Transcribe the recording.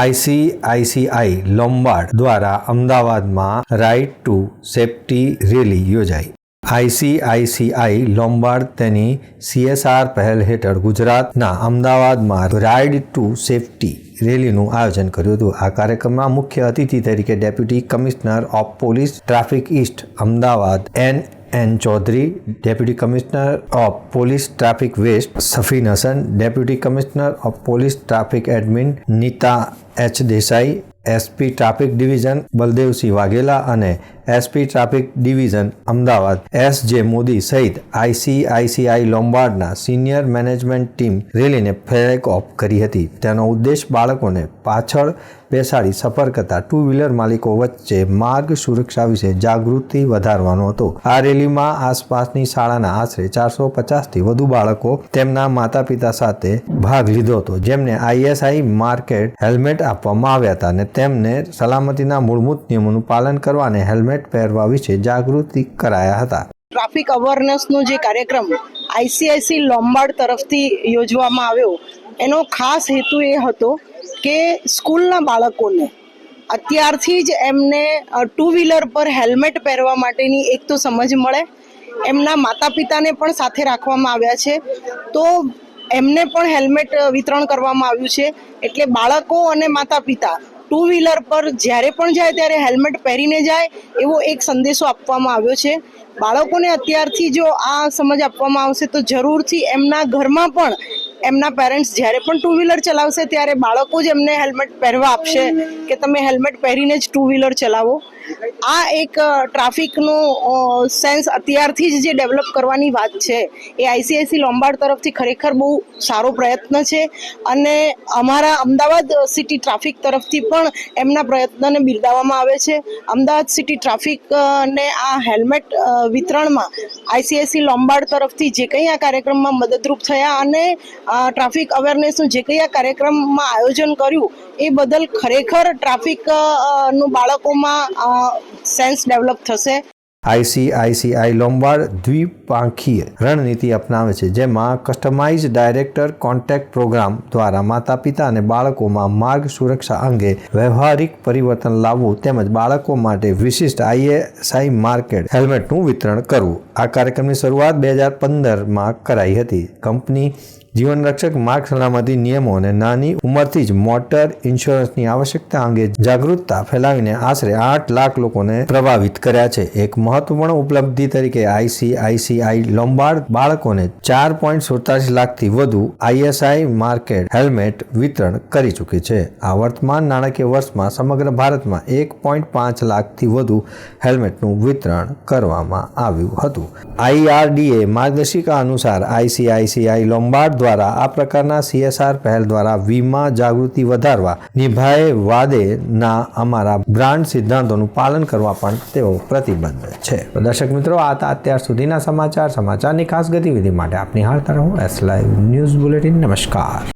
ICICI Lombard દ્વારા અમદાવાદમાં ride two safety rally યોજાઈ। આઈસીઆઈસીઆઈ લોમ્બાર્ડ તેની CSR પહેલ હેઠળ ગુજરાતના અમદાવાદમાં રાઇડ ટુ સેફ્ટી રેલીનું આયોજન કર્યું હતું। આ કાર્યક્રમમાં મુખ્ય અતિથિ તરીકે deputy commissioner of police traffic east Ahmedabad N Chaudhari, deputy commissioner of police traffic west Safin Hasan, deputy commissioner of police traffic admin Nita H Desai, SP traffic division Baldevsinh Vaghela અને SP traffic division Ahmedabad SJ Modi સહિત આઈસીઆઈસીઆઈ લોમ્બાર્ડના સિનિયર મેનેજમેન્ટ ટીમ રેલીને flag off કરી હતી। તેનો ઉદ્દેશ બાળકોને પાછળ બેસાડી સફર કરતા ટુ વ્હીલર માલિકો વચ્ચે માર્ગ સુરક્ષા વિશે જાગૃતિ વધારવાનો હતો। આ રેલીમાં આસપાસની શાળાના આશરે 450થી વધુ બાળકો તેમના માતા પિતા સાથે ભાગ લીધો હતો, જેમને ISI માર્કેટ હેલ્મેટ આપવામાં આવ્યા હતા અને તેમને સલામતીના મૂળભૂત નિયમોનું પાલન કરવા અને હેલ્મેટ પહેરવા વિશે જાગૃતિ કરાયા હતા। ટ્રાફિક અવેરનેસનો જે કાર્યક્રમ ICIC લોમ્બાર્ડ તરફથી યોજવામાં આવ્યો, એનો ખાસ હેતુ એ હતો કે સ્કૂલના બાળકોને અત્યારથી જ એમને ટુ વ્હીલર પર હેલ્મેટ પહેરવા માટેની એક તો સમજ મળે, એમના માતા પિતાને પણ સાથે રાખવામાં આવ્યા છે, તો એમને પણ હેલ્મેટ વિતરણ કરવામાં આવ્યું છે। એટલે બાળકો અને માતા પિતા ટુ વ્હીલર પર જ્યારે પણ જાય ત્યારે હેલ્મેટ પહેરીને જાય એવો એક સંદેશો આપવામાં આવ્યો છે। બાળકોને અત્યારથી જો આ સમજ આપવામાં આવશે તો જરૂરથી એમના ઘરમાં પણ એમના પેરેન્ટ્સ જ્યારે પણ ટુ વ્હીલર ચલાવશે ત્યારે બાળકો જ એમને હેલ્મેટ પહેરવા આપશે કે તમે હેલ્મેટ પહેરીને જ ટુ વ્હીલર ચલાવો। આ એક ટ્રાફિકનો સેન્સ અત્યારથી જ જે ડેવલપ કરવાની વાત છે એ ICIC લોમ્બાર્ડ તરફથી ખરેખર બહુ સારો પ્રયત્ન છે અને અમારા અમદાવાદ સિટી ટ્રાફિક તરફથી પણ એમના પ્રયત્નને બિરદાવવામાં આવે છે। અમદાવાદ સિટી ટ્રાફિકને આ હેલ્મેટ વિતરણમાં ICIC લોમ્બાર્ડ તરફથી જે કંઈ આ કાર્યક્રમમાં મદદરૂપ થયા અને ટ્રાફિક અવેરનેસનું જે કંઈ આ કાર્યક્રમમાં આયોજન કર્યું એ બદલ ખરેખર ટ્રાફિકનું બાળકોમાં સેન્સ ડેવલપ થશે। આઈસીઆઈસીઆઈ લોમ્બાર્ડ દ્વિપાંખીય રણનીતિ અપનાવે છે, જેમાં કસ્ટમાઇઝ ડાયરેક્ટર કોન્ટેક્ટ પ્રોગ્રામ દ્વારા માતા પિતા અને બાળકોમાં માર્ગ સુરક્ષા અંગે વ્યવહારિક પરિવર્તન લાવવું તેમજ બાળકો માટે વિશિષ્ટ ISI માર્કેટ હેલ્મેટનું વિતરણ કરવું। આ કાર્યક્રમની શરૂઆત 2015માં કરાઈ હતી। કંપની જીવનરક્ષક માર્ગ સલામતી નિયમો અને નાની ઉંમરથી જ મોટર ઇન્સ્યોરન્સની આવશ્યકતા અંગે જાગૃતતા ફેલાવીને આશરે 8 લાખ લોકોને પ્રભાવિત કર્યા છે। એક મહત્વપૂર્ણ ઉપલબ્ધિ તરીકે આઈસીઆઈસીઆઈ લોમ્બાર્ડ બાળકોને 4.47 લાખથી વધુ ISI માર્કેટ હેલ્મેટ વિતરણ કરી ચૂકી છે। આ વર્તમાન નાણાકીય વર્ષમાં સમગ્ર ભારતમાં 1.5 લાખથી વધુ હેલ્મેટનું વિતરણ કરવામાં આવ્યું હતું। IRDA માર્ગદર્શિકા અનુસાર આઈસીઆઈસીઆઈ લોમ્બાર્ડ દ્વારા આ પ્રકારના CSR પહેલ દ્વારા વીમા જાગૃતિ વધારવા નિભાએ વાદેના અમારા બ્રાન્ડ સિદ્ધાંતોનું પાલન કરવા પણ તેઓ પ્રતિબદ્ધ છે। દર્શક મિત્રો, આ હતા અત્યાર સુધીના સમાચારની ખાસ ગતિવિધિ માટે આપ નિહાળતા રહો S Live ન્યૂઝ બુલેટિન। નમસ્કાર।